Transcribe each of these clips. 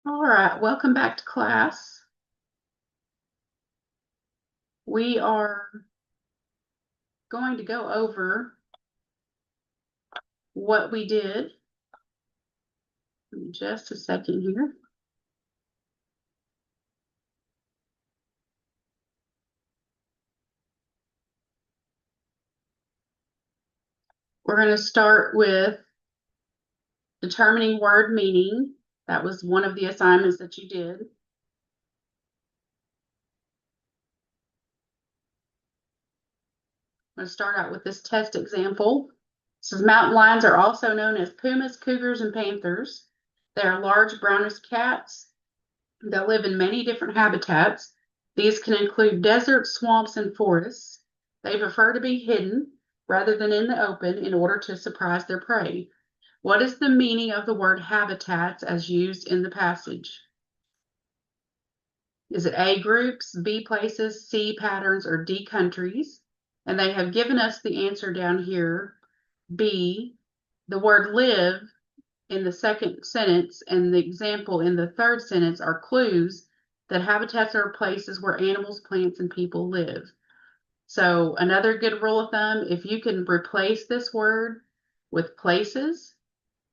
All right, welcome back to class. We are going to go over what we did. Just a second here. We're going to start with determining word meaning. That was one of the assignments that you did. I'm going to start out with this test example. It says mountain lions are also known as pumas, cougars, and panthers. They are large brownish cats that live in many different habitats. These can include deserts, swamps, and forests. They prefer to be hidden rather than in the open in order to surprise their prey. What is the meaning of the word habitats as used in the passage? Is it A, groups, B, places, C, patterns, or D, countries? And they have given us the answer down here, B. The word live in the second sentence and the example in the third sentence are clues that habitats are places where animals, plants, and people live. So another good rule of thumb, if you can replace this word with places,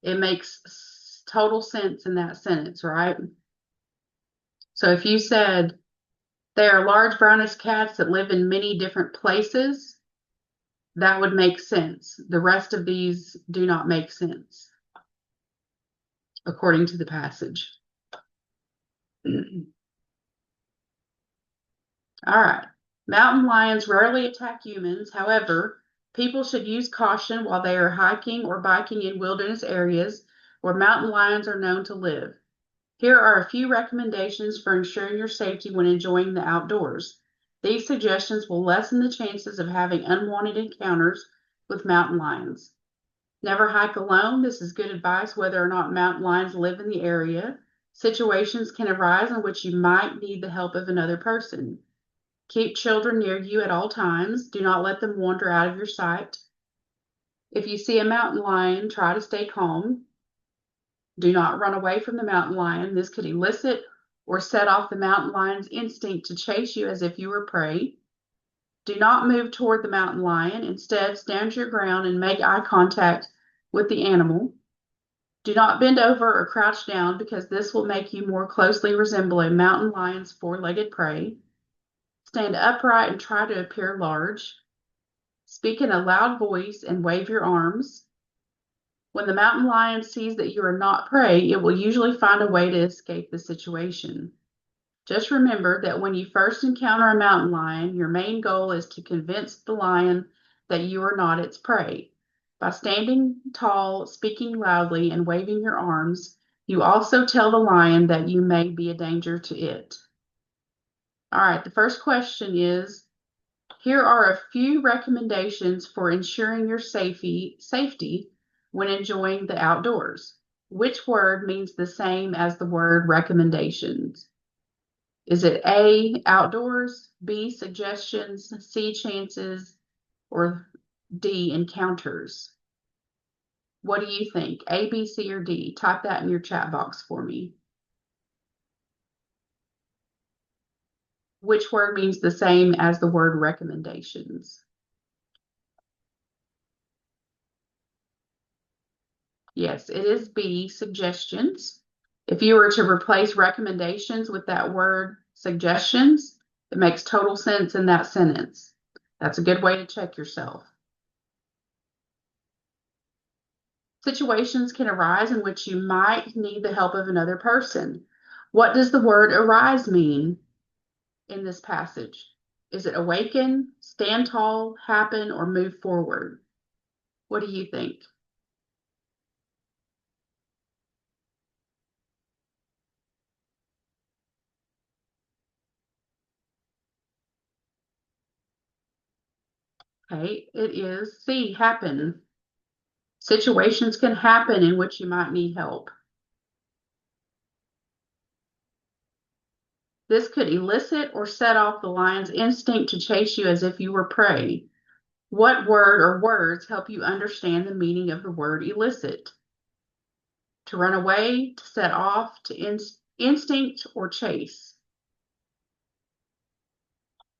it makes total sense in that sentence, right? So if you said they are large brownish cats that live in many different places, that would make sense. The rest of these do not make sense according to the passage. All right. Mountain lions rarely attack humans. However, people should use caution while they are hiking or biking in wilderness areas where mountain lions are known to live. Here are a few recommendations for ensuring your safety when enjoying the outdoors. These suggestions will lessen the chances of having unwanted encounters with mountain lions. Never hike alone. This is good advice whether or not mountain lions live in the area. Situations can arise in which you might need the help of another person. Keep children near you at all times. Do not let them wander out of your sight. If you see a mountain lion, try to stay calm. Do not run away from the mountain lion. This could elicit or set off the mountain lion's instinct to chase you as if you were prey. Do not move toward the mountain lion. Instead, stand your ground and make eye contact with the animal. Do not bend over or crouch down because this will make you more closely resemble a mountain lion's four-legged prey. Stand upright and try to appear large. Speak in a loud voice and wave your arms. When the mountain lion sees that you are not prey, it will usually find a way to escape the situation. Just remember that when you first encounter a mountain lion, your main goal is to convince the lion that you are not its prey. By standing tall, speaking loudly, and waving your arms, you also tell the lion that you may be a danger to it. All right, the first question is, here are a few recommendations for ensuring your safety when enjoying the outdoors. Which word means the same as the word recommendations? Is it A, outdoors, B, suggestions, C, chances, or D, encounters? What do you think? A, B, C, or D? Type that in your chat box for me. Which word means the same as the word recommendations? Yes, it is B, suggestions. If you were to replace recommendations with that word suggestions, it makes total sense in that sentence. That's a good way to check yourself. Situations can arise in which you might need the help of another person. What does the word arise mean in this passage? Is it awaken, stand tall, happen, or move forward? What do you think? Okay, it is C, happen. Situations can happen in which you might need help. This could elicit or set off the lion's instinct to chase you as if you were prey. What word or words help you understand the meaning of the word elicit? To run away, to set off, to instinct, or chase?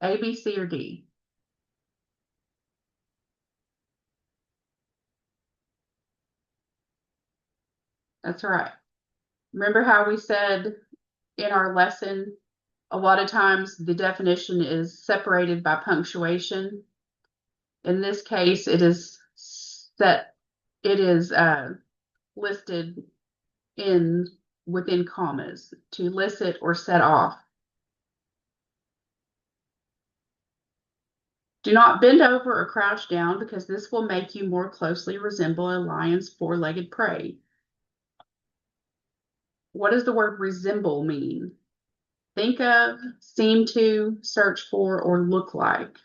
A, B, C, or D? That's right. Remember how we said in our lesson, a lot of times the definition is separated by punctuation. In this case, it is listed in within commas to elicit or set off. Do not bend over or crouch down because this will make you more closely resemble a lion's four-legged prey. What does the word resemble mean? Think of, seem to, search for, or look like.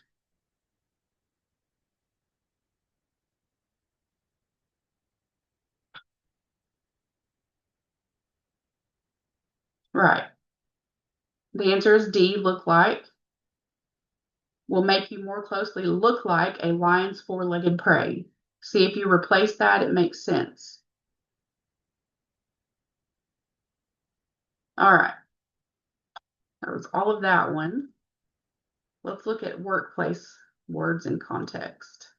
Right. The answer is D, look like. Will make you more closely look like a lion's four-legged prey. See if you replace that, it makes sense. All right. That was all of that one. Let's look at workplace words in context.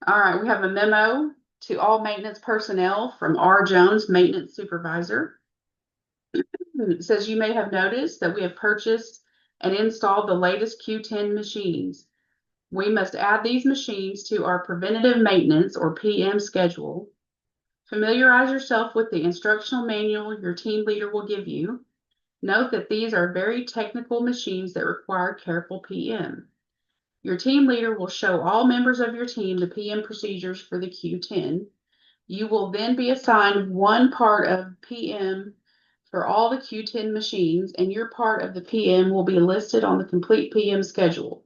All right, we have a memo to all maintenance personnel from R. Jones, maintenance supervisor. It says you may have noticed that we have purchased and installed the latest Q10 machines. We must add these machines to our preventative maintenance or PM schedule. Familiarize yourself with the instructional manual your team leader will give you. Note that these are very technical machines that require careful PM. Your team leader will show all members of your team the PM procedures for the Q10. You will then be assigned one part of PM for all the Q10 machines, and your part of the PM will be listed on the complete PM schedule.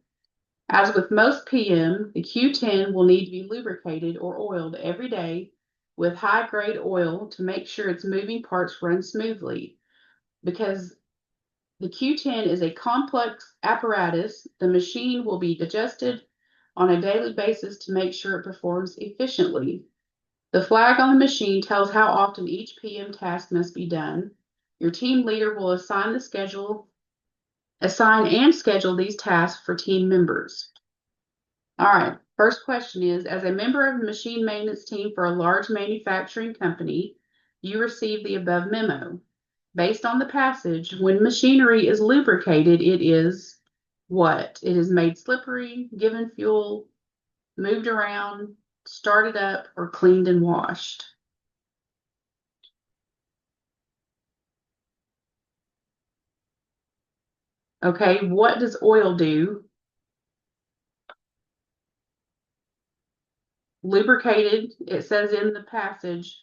As with most PM, the Q10 will need to be lubricated or oiled every day with high-grade oil to make sure its moving parts run smoothly. Because the Q10 is a complex apparatus, the machine will be adjusted on a daily basis to make sure it performs efficiently. The flag on the machine tells how often each PM task must be done. Your team leader will assign and schedule these tasks for team members. All right, first question is, as a member of the machine maintenance team for a large manufacturing company, you receive the above memo. Based on the passage, when machinery is lubricated, it is what? It is made slippery, given fuel, moved around, started up, or cleaned and washed. Okay, what does oil do? Lubricated, it says in the passage,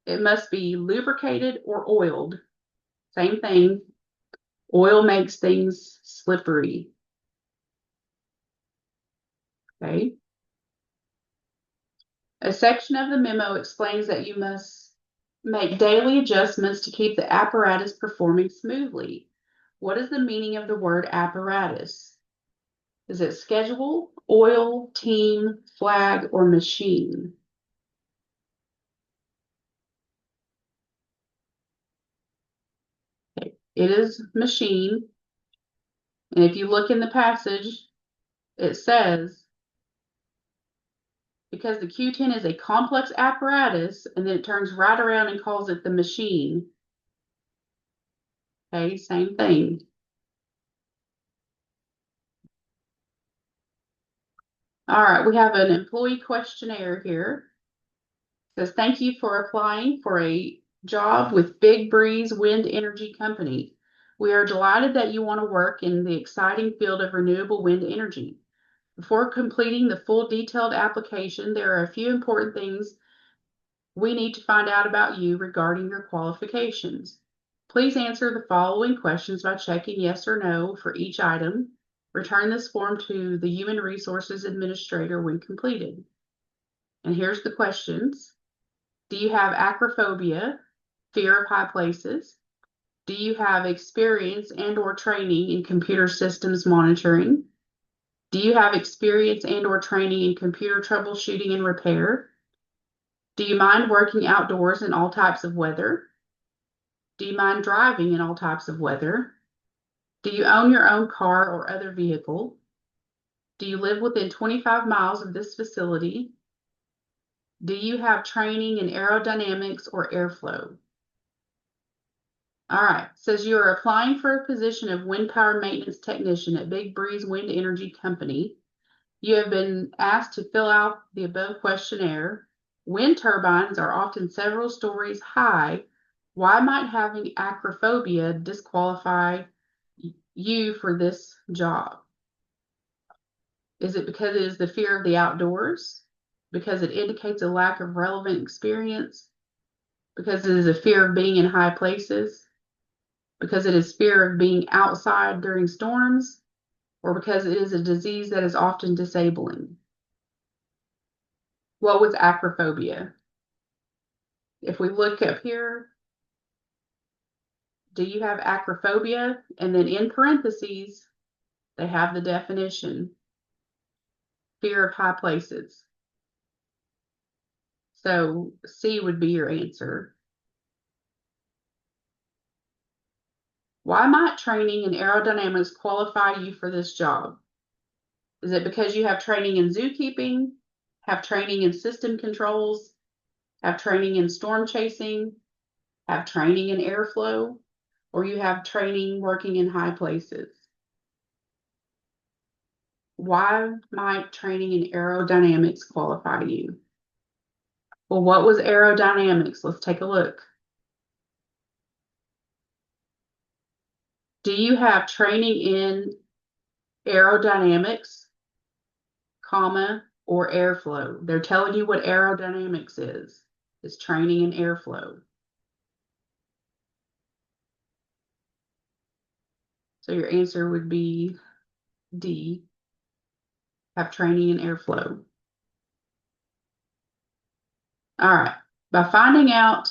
it must be lubricated or oiled. Same thing. Oil makes things slippery. Okay. A section of the memo explains that you must make daily adjustments to keep the apparatus performing smoothly. What is the meaning of the word apparatus? Is it schedule, oil, team, flag, or machine? Okay. It is machine. And if you look in the passage, it says, because the Q10 is a complex apparatus, and then it turns right around and calls it the machine. Okay, same thing. All right, we have an employee questionnaire here. It says, thank you for applying for a job with Big Breeze Wind Energy Company. We are delighted that you want to work in the exciting field of renewable wind energy. Before completing the full detailed application, there are a few important things we need to find out about you regarding your qualifications. Please answer the following questions by checking yes or no for each item. Return this form to the Human Resources Administrator when completed. And here's the questions. Do you have acrophobia, fear of high places? Do you have experience and or training in computer systems monitoring? Do you have experience and or training in computer troubleshooting and repair? Do you mind working outdoors in all types of weather? Do you mind driving in all types of weather? Do you own your own car or other vehicle? Do you live within 25 miles of this facility? Do you have training in aerodynamics or airflow? All right, says you are applying for a position of wind power maintenance technician at Big Breeze Wind Energy Company. You have been asked to fill out the above questionnaire. Wind turbines are often several stories high. Why might having acrophobia disqualify you for this job? Is it because it is the fear of the outdoors? Because it indicates a lack of relevant experience? Because it is a fear of being in high places? Because it is fear of being outside during storms? Or because it is a disease that is often disabling? What was acrophobia? If we look up here, do you have acrophobia? And then in parentheses, they have the definition, fear of high places. So C would be your answer. Why might training in aerodynamics qualify you for this job? Is it because you have training in zookeeping, have training in system controls, have training in storm chasing, have training in airflow, or you have training working in high places? Why might training in aerodynamics qualify you? Well, what was aerodynamics? Let's take a look. Do you have training in aerodynamics, comma, or airflow? They're telling you what aerodynamics is. It's training in airflow. So your answer would be D, have training in airflow. All right. By finding out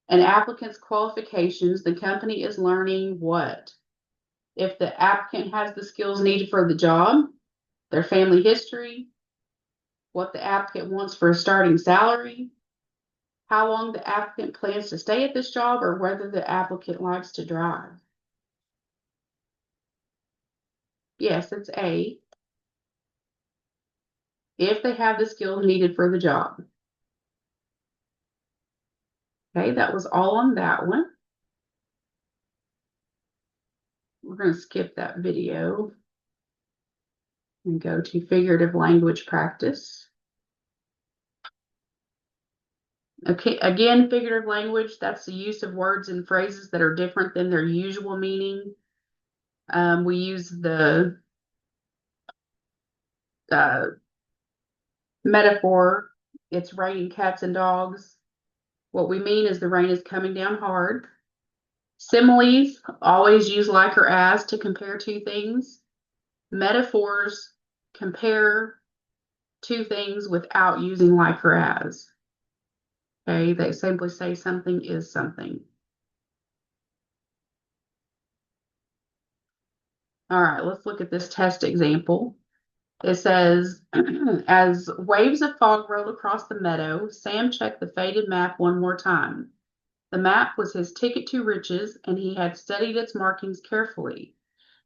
an applicant's qualifications, the company is learning what? If the applicant has the skills needed for the job, their family history, what the applicant wants for a starting salary, how long the applicant plans to stay at this job, or whether the applicant likes to drive. Yes, it's A. If they have the skills needed for the job. Okay, that was all on that one. We're going to skip that video and go to figurative language practice. Okay, again, figurative language, that's the use of words and phrases that are different than their usual meaning. We use the metaphor, it's raining cats and dogs. What we mean is the rain is coming down hard. Similes, always use like or as to compare two things. Metaphors, compare two things without using like or as. Okay, they simply say something is something. All right, let's look at this test example. It says, as waves of fog rolled across the meadow, Sam checked the faded map one more time. The map was his ticket to riches, and he had studied its markings carefully.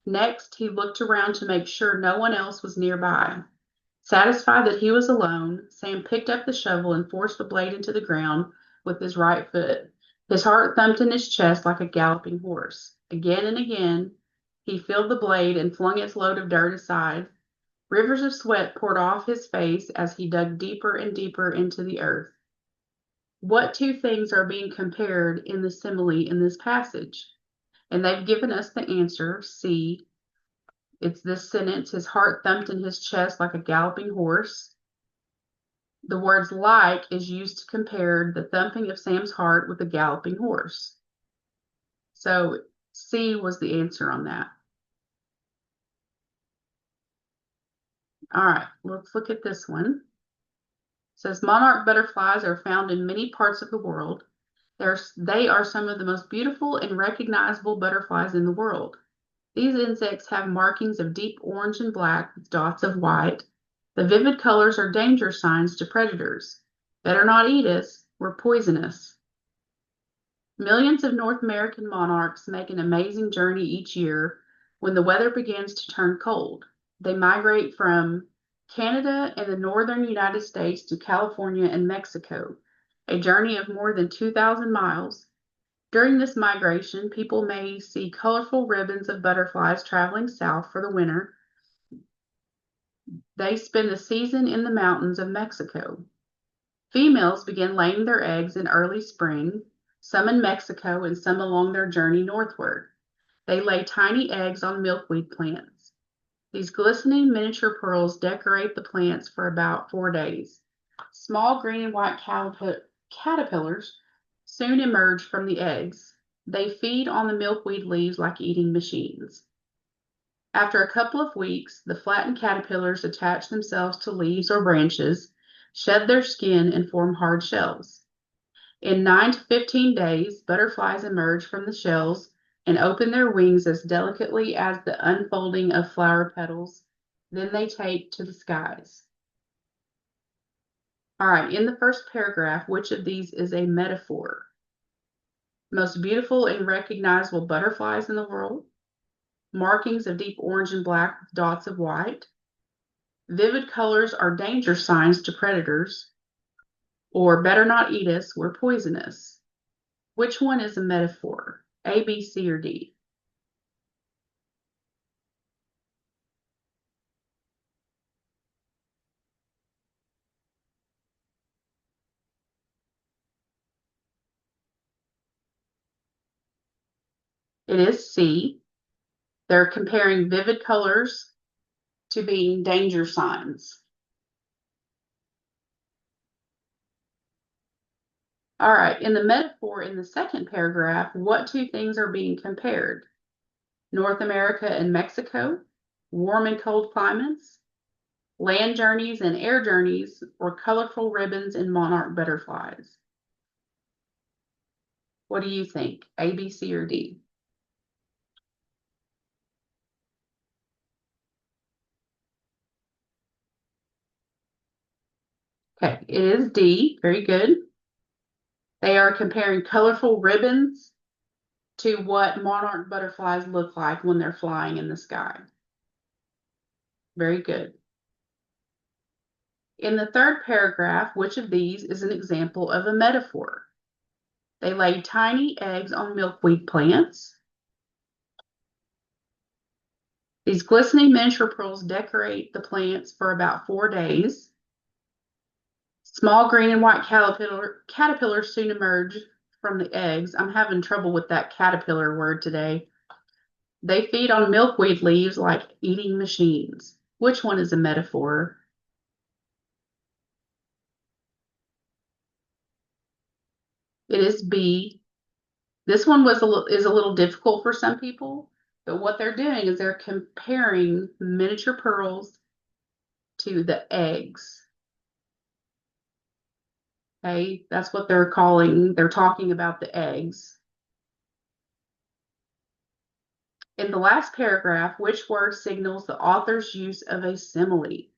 Next, he looked around to make sure no one else was nearby. Satisfied that he was alone, Sam picked up the shovel and forced the blade into the ground with his right foot. His heart thumped in his chest like a galloping horse. Again and again, he filled the blade and flung its load of dirt aside. Rivers of sweat poured off his face as he dug deeper and deeper into the earth. What two things are being compared in the simile in this passage? And they've given us the answer, C. It's this sentence, his heart thumped in his chest like a galloping horse. The words like is used to compare the thumping of Sam's heart with a galloping horse. So C was the answer on that. All right, let's look at this one. It says monarch butterflies are found in many parts of the world. They are some of the most beautiful and recognizable butterflies in the world. These insects have markings of deep orange and black with dots of white. The vivid colors are danger signs to predators. Better not eat us, we're poisonous. Millions of North American monarchs make an amazing journey each year when the weather begins to turn cold. They migrate from Canada and the northern United States to California and Mexico, a journey of more than 2,000 miles. During this migration, people may see colorful ribbons of butterflies traveling south for the winter. They spend the season in the mountains of Mexico. Females begin laying their eggs in early spring, some in Mexico and some along their journey northward. They lay tiny eggs on milkweed plants. These glistening miniature pearls decorate the plants for about 4 days. Small green and white caterpillars soon emerge from the eggs. They feed on the milkweed leaves like eating machines. After a couple of weeks, the flattened caterpillars attach themselves to leaves or branches, shed their skin, and form hard shells. In 9 to 15 days, butterflies emerge from the shells and open their wings as delicately as the unfolding of flower petals. Then they take to the skies. All right, in the first paragraph, which of these is a metaphor? Most beautiful and recognizable butterflies in the world. Markings of deep orange and black with dots of white. Vivid colors are danger signs to predators. Or better not eat us, we're poisonous. Which one is a metaphor? A, B, C, or D? It is C. They're comparing vivid colors to being danger signs. All right, in the metaphor in the second paragraph, what two things are being compared? North America and Mexico, warm and cold climates, land journeys and air journeys, or colorful ribbons and monarch butterflies? What do you think? A, B, C, or D? Okay, it is D. Very good. They are comparing colorful ribbons to what monarch butterflies look like when they're flying in the sky. Very good. In the third paragraph, which of these is an example of a metaphor? They lay tiny eggs on milkweed plants. These glistening miniature pearls decorate the plants for about 4 days. Small green and white caterpillars soon emerge from the eggs. I'm having trouble with that caterpillar word today. They feed on milkweed leaves like eating machines. Which one is a metaphor? It is B. This one is a little difficult for some people, but what they're doing is they're comparing miniature pearls to the eggs. Okay, that's what they're talking about the eggs. In the last paragraph, which word signals the author's use of a simile?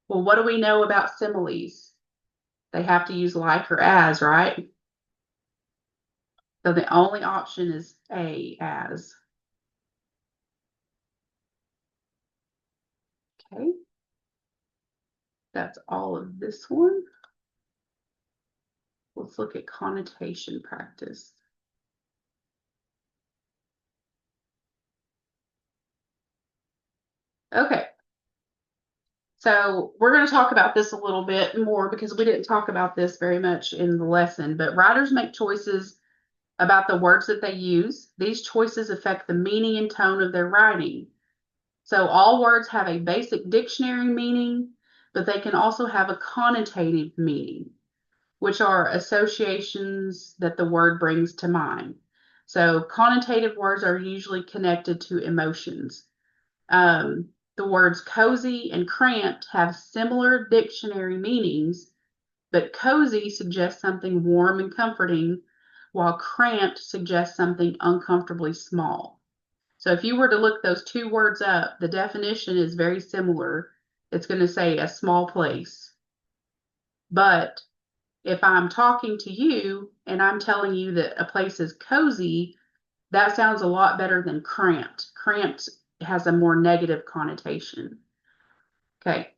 Well, what do we know about similes? They have to use like or as, right? So the only option is A, as. Okay, that's all of this one. Let's look at connotation practice. Okay, so we're going to talk about this a little bit more because we didn't talk about this very much in the lesson, but writers make choices about the words that they use. These choices affect the meaning and tone of their writing. So all words have a basic dictionary meaning, but they can also have a connotative meaning, which are associations that the word brings to mind. So connotative words are usually connected to emotions. The words cozy and cramped have similar dictionary meanings, but cozy suggests something warm and comforting, while cramped suggests something uncomfortably small. So if you were to look those two words up, the definition is very similar. It's going to say a small place. But If I'm talking to you and I'm telling you that a place is cozy, that sounds a lot better than cramped. Cramped has a more negative connotation. Okay.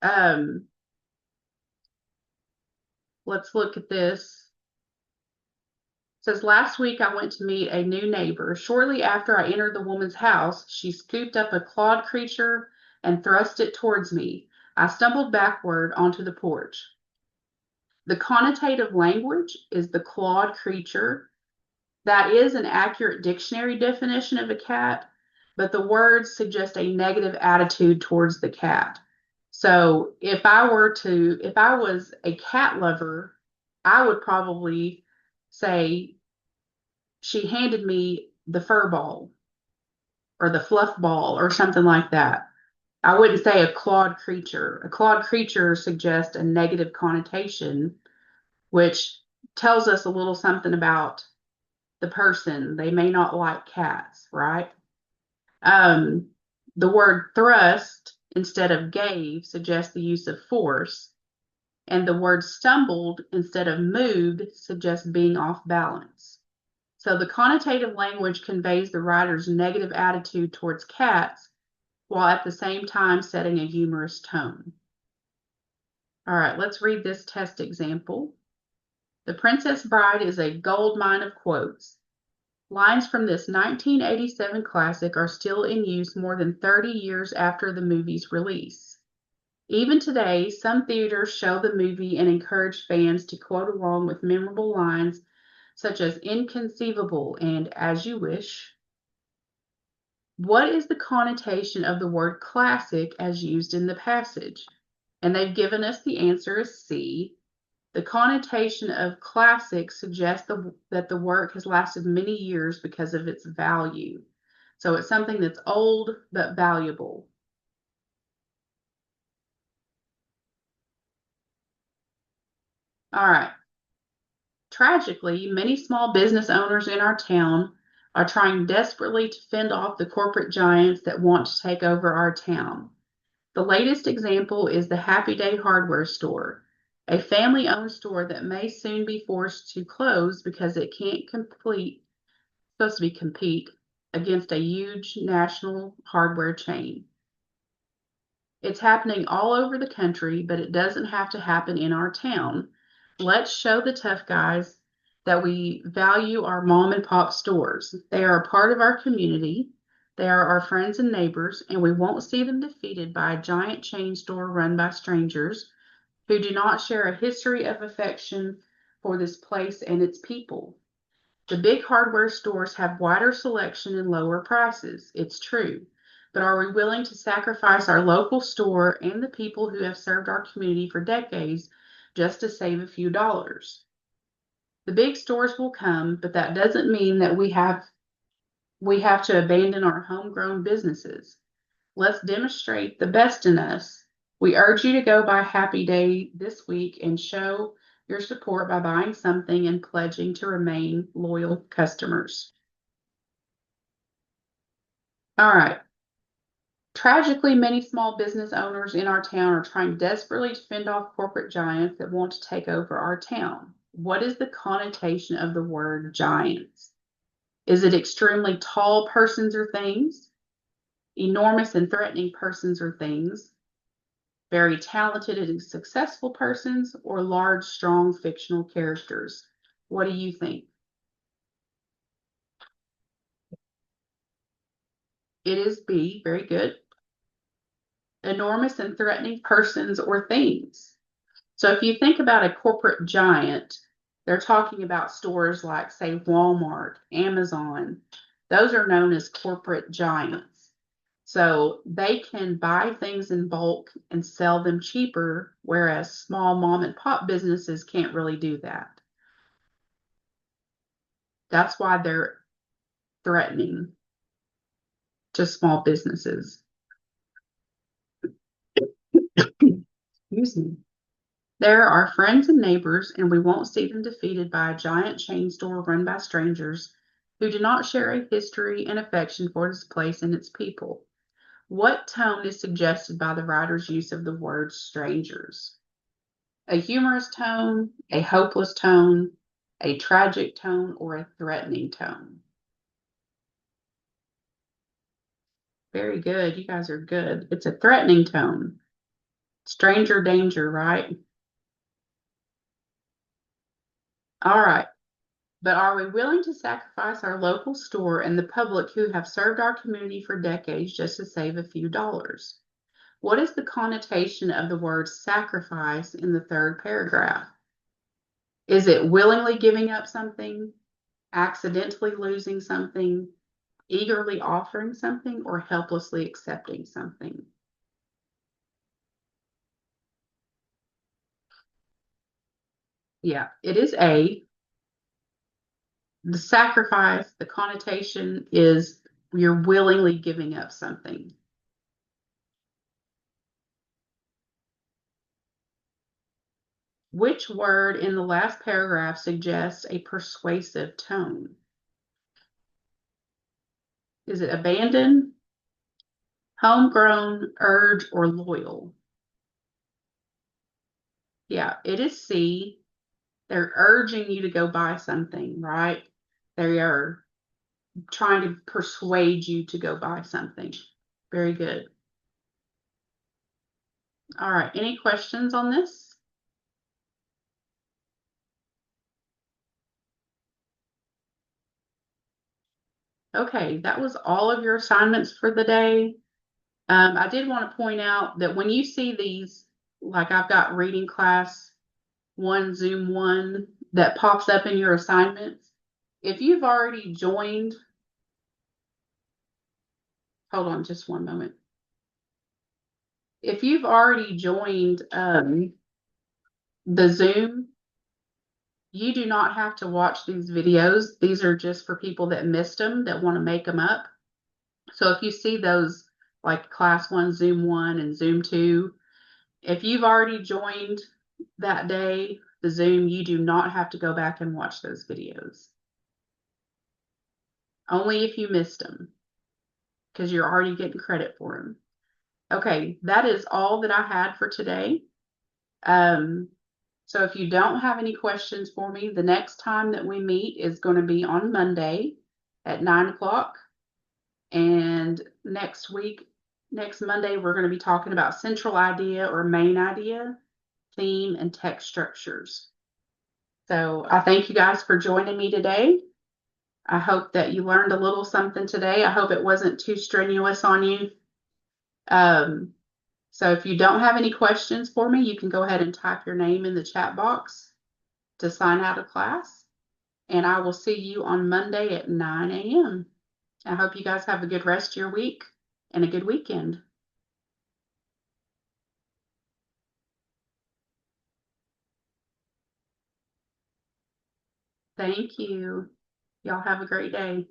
Um, let's look at this. It says last week I went to meet a new neighbor. Shortly after I entered the woman's house, she scooped up a clawed creature and thrust it towards me. I stumbled backward onto the porch. The connotative language is the clawed creature. That is an accurate dictionary definition of a cat, but the words suggest a negative attitude towards the cat. So if I was a cat lover, I would probably say she handed me the fur ball or the fluff ball or something like that. I wouldn't say a clawed creature. A clawed creature suggests a negative connotation, which tells us a little something about the person. They may not like cats, right? Um, the word thrust instead of gave suggests the use of force, and the word stumbled instead of moved suggests being off balance. So the connotative language conveys the writer's negative attitude towards cats while at the same time setting a humorous tone. All right, let's read this test example. The Princess Bride is a gold mine of quotes. Lines from this 1987 classic are still in use more than 30 years after the movie's release. Even today, some theaters show the movie and encourage fans to quote along with memorable lines such as inconceivable and as you wish. What is the connotation of the word classic as used in the passage? And they've given us the answer as C. The connotation of classic suggests that the work has lasted many years because of its value. So it's something that's old but valuable. All right. Tragically, many small business owners in our town are trying desperately to fend off the corporate giants that want to take over our town. The latest example is the Happy Day hardware store, a family-owned store that may soon be forced to close because it can't compete against a huge national hardware chain. It's happening all over the country, but it doesn't have to happen in our town. Let's show the tough guys that we value our mom and pop stores. They are a part of our community. They are our friends and neighbors, and we won't see them defeated by a giant chain store run by strangers who do not share a history of affection for this place and its people. The big hardware stores have wider selection and lower prices, it's true. But are we willing to sacrifice our local store and the people who have served our community for decades just to save a few dollars? The big stores will come, but that doesn't mean that we have to abandon our homegrown businesses. Let's demonstrate the best in us. We urge you to go by Happy Day this week and show your support by buying something and pledging to remain loyal customers. All right. Tragically, many small business owners in our town are trying desperately to fend off corporate giants that want to take over our town. What is the connotation of the word giants? Is it extremely tall persons or things? Enormous and threatening persons or things? Very talented and successful persons? Or large, strong fictional characters? What do you think? It is B. Very good. Enormous and threatening persons or things. So if you think about a corporate giant, they're talking about stores like, say, Walmart, Amazon. Those are known as corporate giants. So they can buy things in bulk and sell them cheaper, whereas small mom and pop businesses can't really do that. That's why they're threatening to small businesses. Excuse me. They're our friends and neighbors, and we won't see them defeated by a giant chain store run by strangers who do not share a history and affection for this place and its people. What tone is suggested by the writer's use of the word strangers? A humorous tone, a hopeless tone, a tragic tone, or a threatening tone? Very good. You guys are good. It's a threatening tone. Stranger danger, right? All right. But are we willing to sacrifice our local store and the public who have served our community for decades just to save a few dollars? What is the connotation of the word sacrifice in the third paragraph? Is it willingly giving up something, accidentally losing something, eagerly offering something, or helplessly accepting something? Yeah, it is A. The sacrifice, the connotation is you're willingly giving up something. Which word in the last paragraph suggests a persuasive tone? Is it abandon, homegrown, urge, or loyal? Yeah, it is C. They're urging you to go buy something, right? They are trying to persuade you to go buy something. Very good. All right, any questions on this? Okay, that was all of your assignments for the day. I did want to point out that when you see these, like I've got reading class one, Zoom one, that pops up in your assignments, if you've already joined, hold on just one moment. If you've already joined the Zoom, you do not have to watch these videos. These are just for people that missed them, that want to make them up. So if you see those like class one, Zoom one, and Zoom two, if you've already joined that day, the Zoom, you do not have to go back and watch those videos. Only if you missed them, because you're already getting credit for them. Okay, that is all that I had for today. So if you don't have any questions for me, the next time that we meet is going to be on Monday at 9 o'clock. And next week, next Monday, we're going to be talking about central idea or main idea, theme, and text structures. So I thank you guys for joining me today. I hope that you learned a little something today. I hope it wasn't too strenuous on you. So if you don't have any questions for me, you can go ahead and type your name in the chat box to sign out of class. And I will see you on Monday at 9 a.m. I hope you guys have a good rest of your week and a good weekend. Thank you. Y'all have a great day.